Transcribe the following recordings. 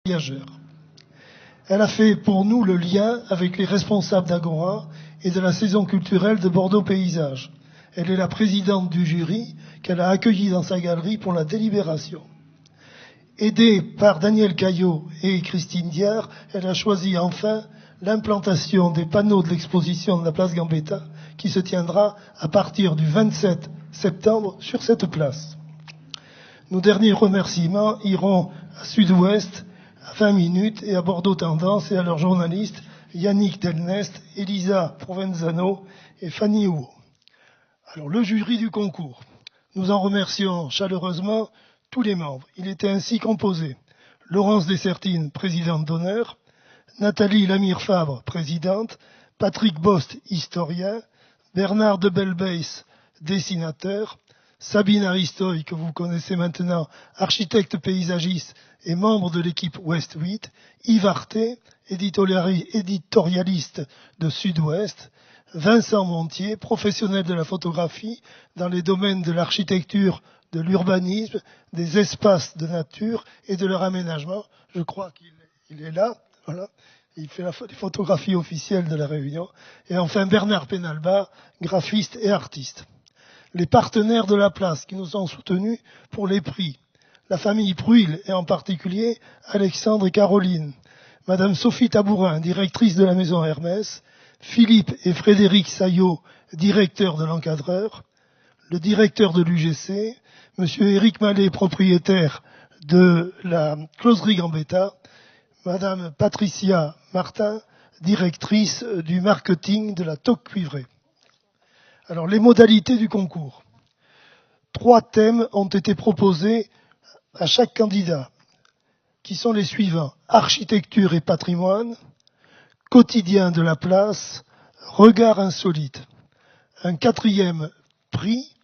voyageurs. Elle a fait pour nous le lien avec les responsables d'Agora et de la saison culturelle de Bordeaux Paysage. Elle est la présidente du jury qu'elle a accueilli dans sa galerie pour la délibération. Aidée par Daniel Caillot et Christine Diard, elle a choisi enfin l'implantation des panneaux de l'exposition de la place Gambetta qui se tiendra à partir du 27 septembre sur cette place. Nos derniers remerciements iront à Sud-Ouest, à 20 minutes, et à Bordeaux Tendance et à leurs journalistes Yannick Delnest, Elisa Provenzano et Fanny Houot. Alors, le jury du concours. Nous en remercions chaleureusement tous les membres. Il était ainsi composé: Laurence Dessertine, présidente d'honneur, Nathalie Lamire-Fabre, présidente, Patrick Bost, historien, Bernard de Belbeis, dessinateur, Sabine Aristoy, que vous connaissez maintenant, architecte paysagiste et membre de l'équipe Ouest 8, Yves Arté, éditorialiste de Sud-Ouest, Vincent Montier, professionnel de la photographie dans les domaines de l'architecture, de l'urbanisme, des espaces de nature et de leur aménagement. Je crois qu'il est là, voilà. Il fait les photographies officielles de la réunion. Et enfin Bernard Penalba, graphiste et artiste. Les partenaires de la place qui nous ont soutenus pour les prix: la famille Pruil et en particulier Alexandre et Caroline, Madame Sophie Tabourin, directrice de la maison Hermès, Philippe et Frédéric Saillot, directeurs de l'encadreur, le directeur de l'UGC, Monsieur Éric Mallet, propriétaire de la closerie Gambetta, Madame Patricia Martin, directrice du marketing de la Toque Cuivrée. Alors, les modalités du concours. 3 thèmes ont été proposés à chaque candidat, qui sont les suivants: architecture et patrimoine, quotidien de la place, regard insolite. Un 4e prix,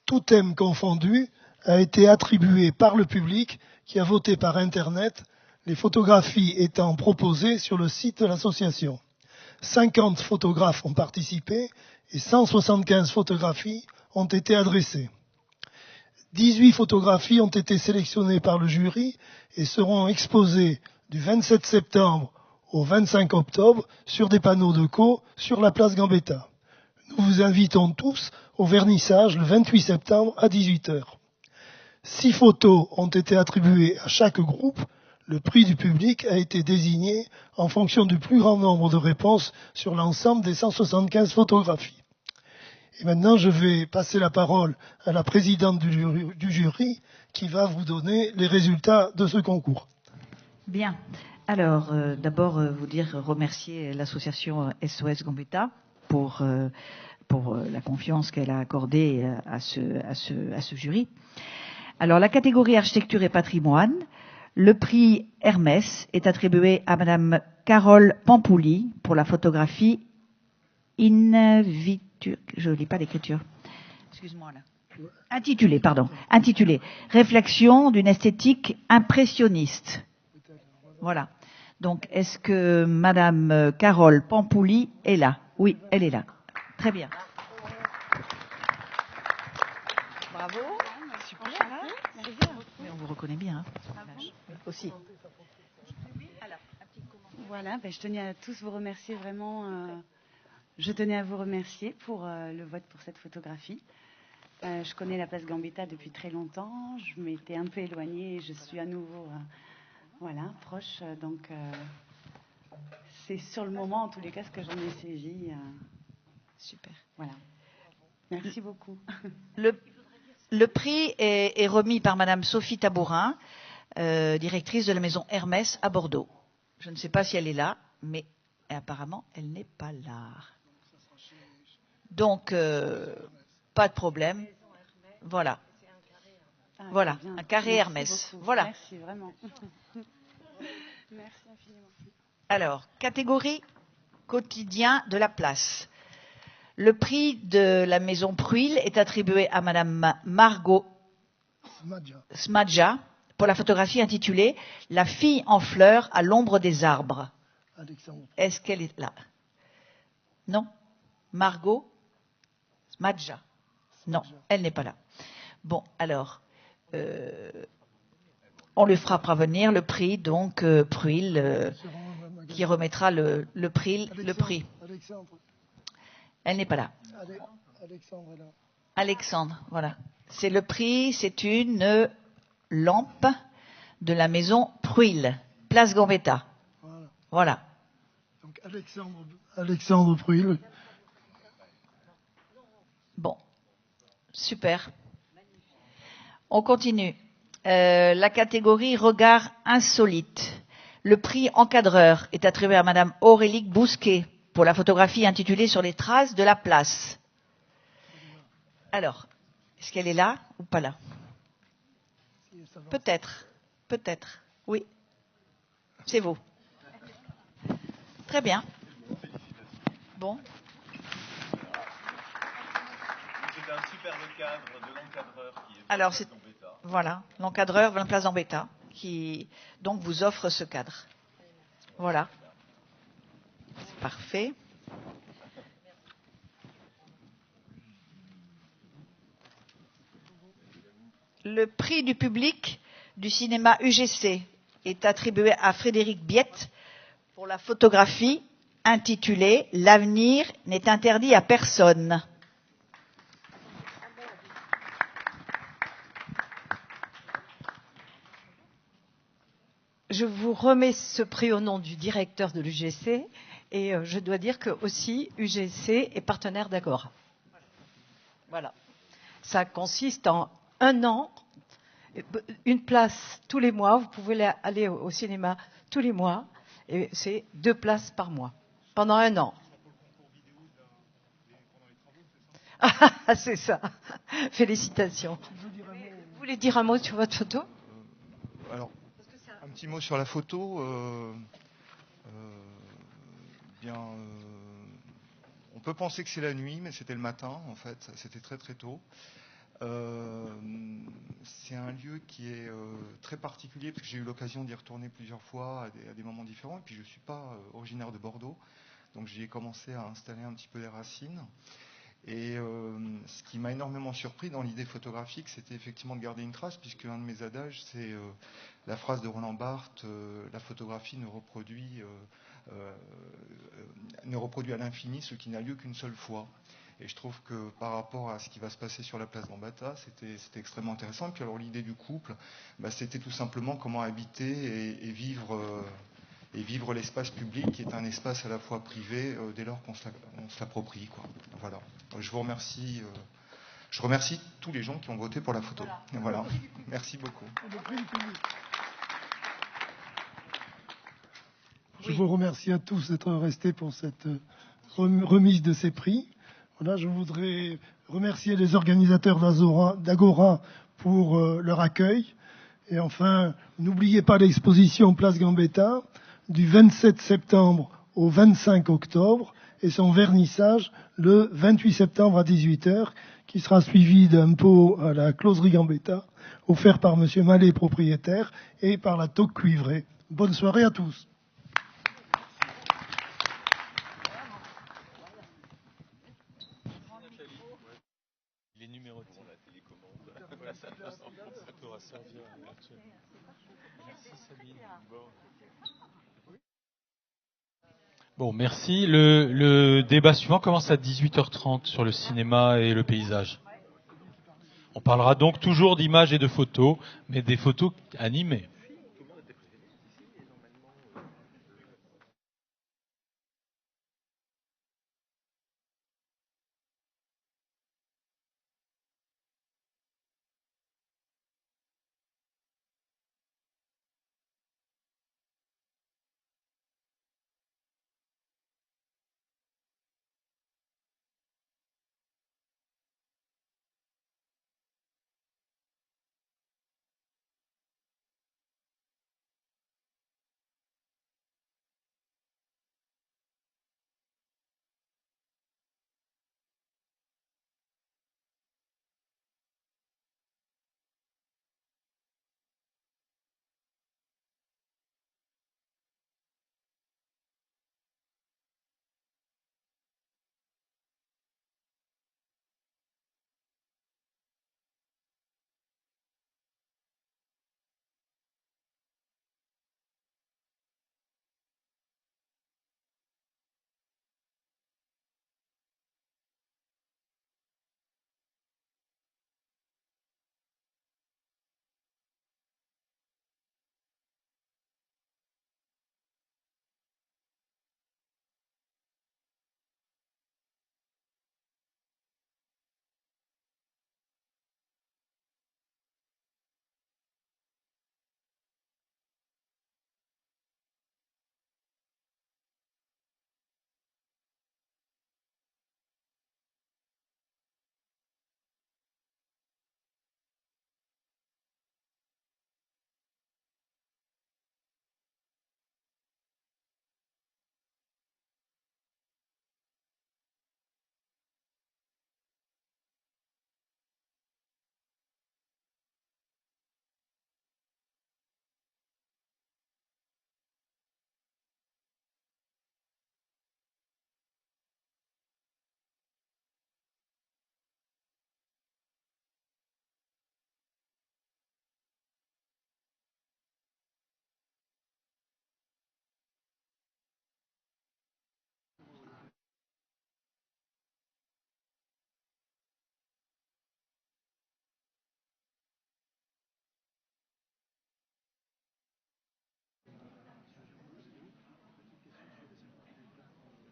tout thème confondu, a été attribué par le public qui a voté par Internet, les photographies étant proposées sur le site de l'association. 50 photographes ont participé et 175 photographies ont été adressées. 18 photographies ont été sélectionnées par le jury et seront exposées du 27 septembre au 25 octobre sur des panneaux de co sur la place Gambetta. Nous vous invitons tous au vernissage le 28 septembre à 18h. 6 photos ont été attribuées à chaque groupe. Le prix du public a été désigné en fonction du plus grand nombre de réponses sur l'ensemble des 175 photographies. Et maintenant, je vais passer la parole à la présidente du jury qui va vous donner les résultats de ce concours. Bien. Alors, d'abord, vous dire remercier l'association SOS Gambetta pour la confiance qu'elle a accordée à ce jury. Alors, la catégorie architecture et patrimoine, le prix Hermès est attribué à Madame Carole Pampouli pour la photographie je lis pas l'écriture. Excuse-moi là. Intitulé Réflexion d'une esthétique impressionniste. Voilà. Donc, est-ce que Madame Carole Pampouli est là? Oui, elle est là. Très bien. Bravo. Super. Mais on vous reconnaît bien. Hein. Aussi. Voilà, je tenais à tous vous remercier vraiment. Je tenais à vous remercier pour le vote pour cette photographie. Je connais la place Gambetta depuis très longtemps. Je m'étais un peu éloignée et je suis à nouveau proche. Donc, c'est sur le moment, en tous les cas, ce que j'en ai saisi. Super. Voilà. Merci beaucoup. Le prix est remis par Madame Sophie Tabourin, directrice de la maison Hermès à Bordeaux. Je ne sais pas si elle est là, mais apparemment, elle n'est pas là. Donc, pas de problème. Voilà. Voilà, un carré Hermès. Voilà. Merci, vraiment. Merci infiniment. Alors, catégorie quotidien de la place. Le prix de la maison Pruil est attribué à Madame Margot Smadja pour la photographie intitulée « La fille en fleurs à l'ombre des arbres ». Est-ce qu'elle est là? Non? Margot Smadja? Non, elle n'est pas là. Bon, alors, On lui fera parvenir le prix, donc Pruil, qui remettra le prix. Alexandre. Elle n'est pas là. Alexandre est là. Alexandre, voilà. C'est le prix, c'est une lampe de la maison Pruil, place Gambetta. Voilà. Donc Alexandre Pruil. Bon, super. On continue. La catégorie regard insolite. Le prix encadreur est attribué à Madame Aurélie Bousquet pour la photographie intitulée Sur les traces de la place. Alors, est-ce qu'elle est là ou pas là? Peut-être, peut-être, oui. C'est vous. Très bien. Bon. C'était un superbe cadre de l'encadreur qui est Alors, c'est voilà, l'encadreur de la place Gambetta qui donc vous offre ce cadre. Voilà. C'est parfait. Le prix du public du cinéma UGC est attribué à Frédéric Biette pour la photographie intitulée L'avenir n'est interdit à personne. Je vous remets ce prix au nom du directeur de l'UGC et je dois dire que aussi UGC est partenaire d'Agora. Voilà. Ça consiste en un an, une place tous les mois. Vous pouvez aller au cinéma tous les mois et c'est 2 places par mois pendant un an. Ah, c'est ça. Félicitations. Vous voulez dire un mot sur votre photo? Alors, un petit mot sur la photo. On peut penser que c'est la nuit, mais c'était le matin, en fait. C'était très très tôt. C'est un lieu qui est très particulier, parce que j'ai eu l'occasion d'y retourner plusieurs fois à des moments différents. Et puis je ne suis pas originaire de Bordeaux, donc j'y ai commencé à installer un petit peu les racines. Et ce qui m'a énormément surpris dans l'idée photographique, c'était effectivement de garder une trace, puisque un de mes adages, c'est la phrase de Roland Barthes, la photographie ne reproduit à l'infini ce qui n'a lieu qu'une seule fois. Et je trouve que par rapport à ce qui va se passer sur la place Gambetta, c'était extrêmement intéressant. Et puis alors l'idée du couple, c'était tout simplement comment habiter et vivre l'espace public, qui est un espace à la fois privé dès lors qu'on se l'approprie, quoi. Voilà. Je vous remercie. Je remercie tous les gens qui ont voté pour la photo. Voilà. Merci beaucoup. Je vous remercie à tous d'être restés pour cette remise de ces prix. Voilà, je voudrais remercier les organisateurs d'Agora pour leur accueil. Et enfin, n'oubliez pas l'exposition Place Gambetta du 27 septembre au 25 octobre et son vernissage le 28 septembre à 18h, qui sera suivi d'un pot à la closerie Gambetta offert par Monsieur Mallet, propriétaire, et par la tauque cuivrée. Bonne soirée à tous. Il est numéroté. La télécommande. Ça pourra servir éventuellement. Merci Sabine. Bon, merci. Le débat suivant commence à 18h30 sur le cinéma et le paysage. On parlera donc toujours d'images et de photos, mais des photos animées.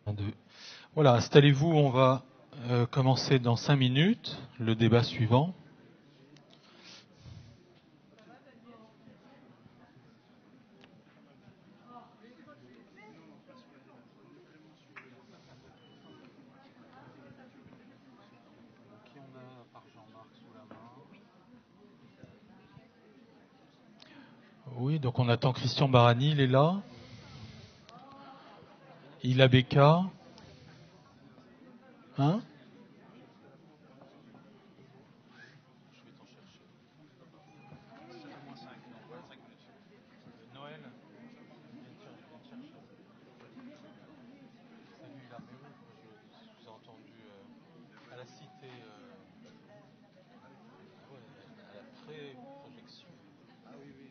Un, deux. Voilà, installez-vous, on va commencer dans 5 minutes, le débat suivant. Oui, donc on attend Christian Barani, il est là. Ila Beka. Hein? Noël. Je vous ai entendu à la cité, à la pré-projection. Ah oui, oui.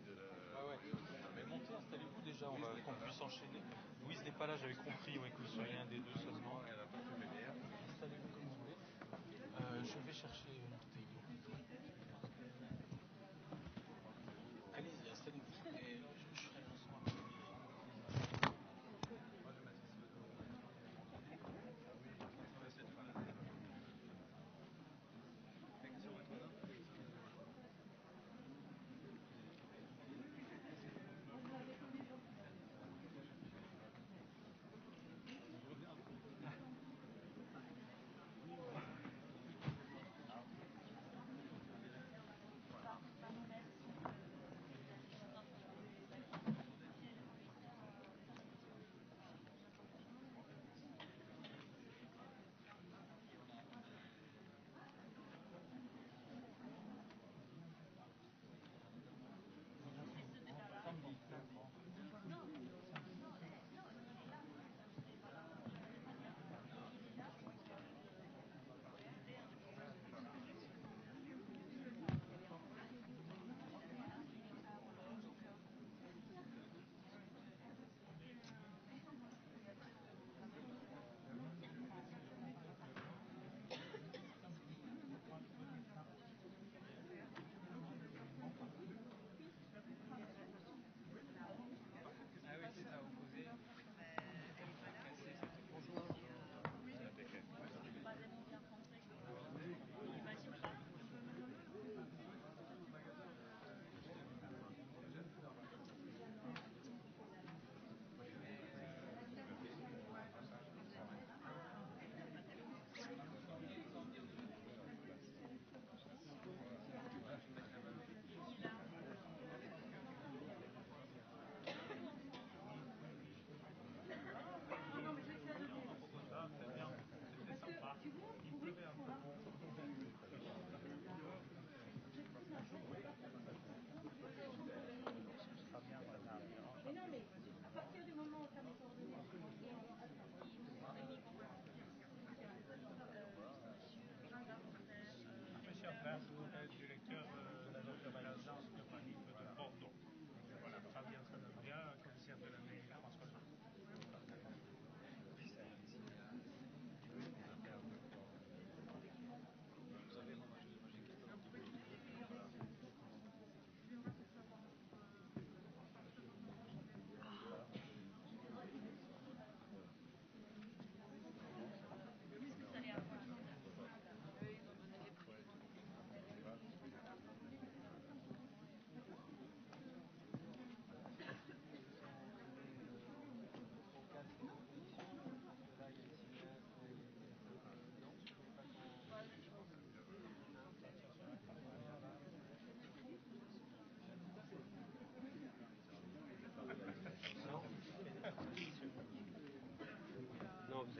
Mais montez, installez-vous déjà, on va qu'on puisse enchaîner. Louise n'est pas là, j'avais compris, oui, que vous seriez un des deux seulement. Installez-vous comme vous voulez. Je vais chercher une bouteille d'eau. Allez-y, installez-vous et je ferai le lancement.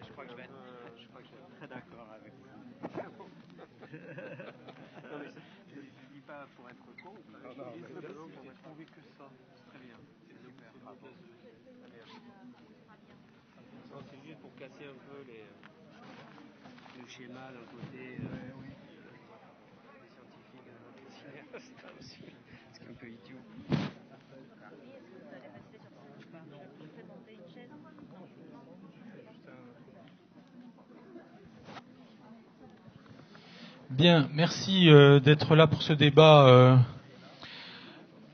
Je crois que je suis très d'accord avec vous. Non, mais je ne dis pas pour être con, je dis simplement pour être trouvé que ça. C'est très bien. C'est super. Bravo. C'est juste pour casser un peu le schéma d'un côté des scientifiques et des cinéastes aussi. C'est un peu idiot. Bien, merci d'être là pour ce débat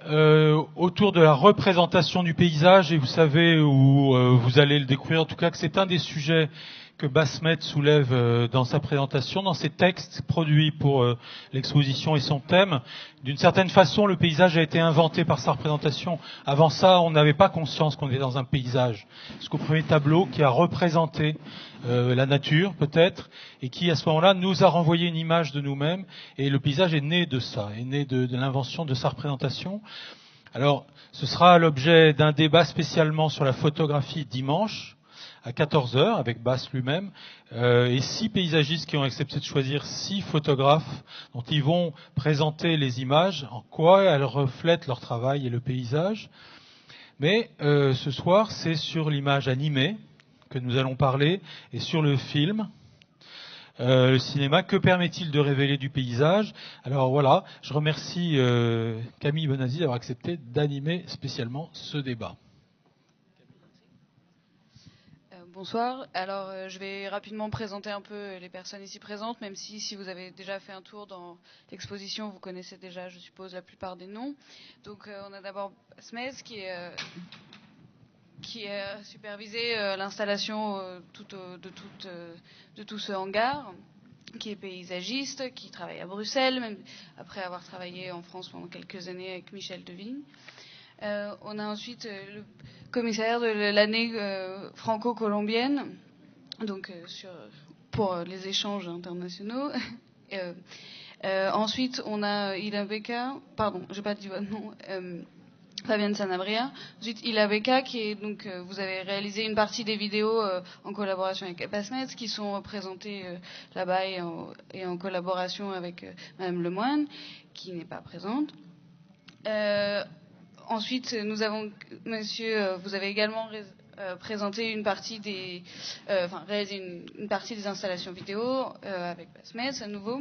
autour de la représentation du paysage, et vous savez, où vous allez le découvrir en tout cas, que c'est un des sujets que Basmet soulève dans sa présentation, dans ses textes produits pour l'exposition et son thème. D'une certaine façon, le paysage a été inventé par sa représentation. Avant ça, on n'avait pas conscience qu'on était dans un paysage. Jusqu'au premier tableau qui a représenté la nature, peut-être, et qui, à ce moment-là, nous a renvoyé une image de nous-mêmes. Et le paysage est né de ça, est né de l'invention de sa représentation. Alors, ce sera l'objet d'un débat spécialement sur la photographie dimanche, à 14h, avec Bass lui-même, et 6 paysagistes qui ont accepté de choisir 6 photographes dont ils vont présenter les images, en quoi elles reflètent leur travail et le paysage. Mais ce soir, c'est sur l'image animée que nous allons parler, et sur le film. Le cinéma, que permet-il de révéler du paysage? Alors voilà, je remercie Camille Bonazzi d'avoir accepté d'animer spécialement ce débat. Bonsoir. Alors, je vais rapidement présenter un peu les personnes ici présentes, même si vous avez déjà fait un tour dans l'exposition, vous connaissez déjà, je suppose, la plupart des noms. Donc, on a d'abord Smez qui a supervisé l'installation de tout ce hangar, qui est paysagiste, qui travaille à Bruxelles, même après avoir travaillé en France pendant quelques années avec Michel Devigne. On a ensuite le commissaire de l'année franco-colombienne, donc pour les échanges internationaux. Ensuite, on a Ila Beca, pardon, j'ai pas dit votre nom, Fabienne Sanabria. Ensuite, Ila Beca, qui est donc, vous avez réalisé une partie des vidéos en collaboration avec Basmet, qui sont présentées là-bas et en collaboration avec Madame Lemoine, qui n'est pas présente. Ensuite, nous avons, monsieur, vous avez également présenté une partie réalisé une partie des installations vidéo avec Basmet, à nouveau,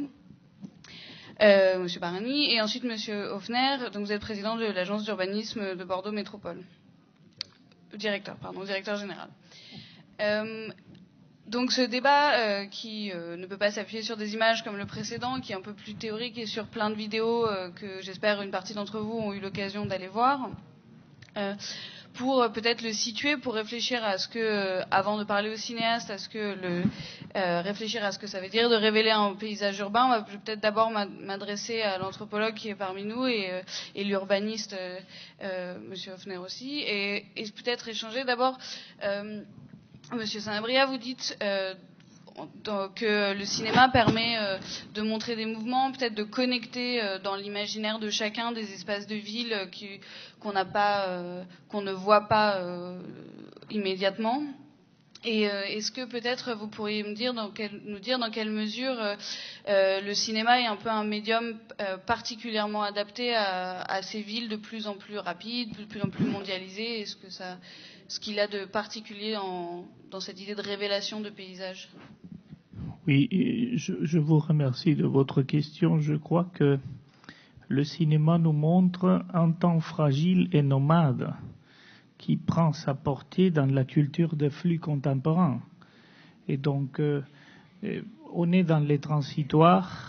monsieur Barani, et ensuite monsieur Hoffner, donc vous êtes président de l'agence d'urbanisme de Bordeaux Métropole, directeur général. Donc ce débat qui ne peut pas s'appuyer sur des images comme le précédent, qui est un peu plus théorique et sur plein de vidéos que j'espère une partie d'entre vous ont eu l'occasion d'aller voir, pour peut-être le situer, pour réfléchir à ce que, avant de parler au cinéaste, réfléchir à ce que ça veut dire de révéler un paysage urbain. Je vais peut-être d'abord m'adresser à l'anthropologue qui est parmi nous et l'urbaniste, monsieur Hoffner aussi, et peut-être échanger d'abord. Monsieur Sanabria, vous dites que le cinéma permet de montrer des mouvements, peut-être de connecter dans l'imaginaire de chacun des espaces de ville qu'on ne voit pas immédiatement. Et est-ce que peut-être vous pourriez nous dire dans quelle mesure le cinéma est un peu un médium particulièrement adapté à ces villes de plus en plus rapides, de plus en plus mondialisées? Est-ce que ce qu'il a de particulier dans cette idée de révélation de paysage? Oui, je vous remercie de votre question. Je crois que le cinéma nous montre un temps fragile et nomade qui prend sa portée dans la culture des flux contemporains. Et donc, on est dans les transitoires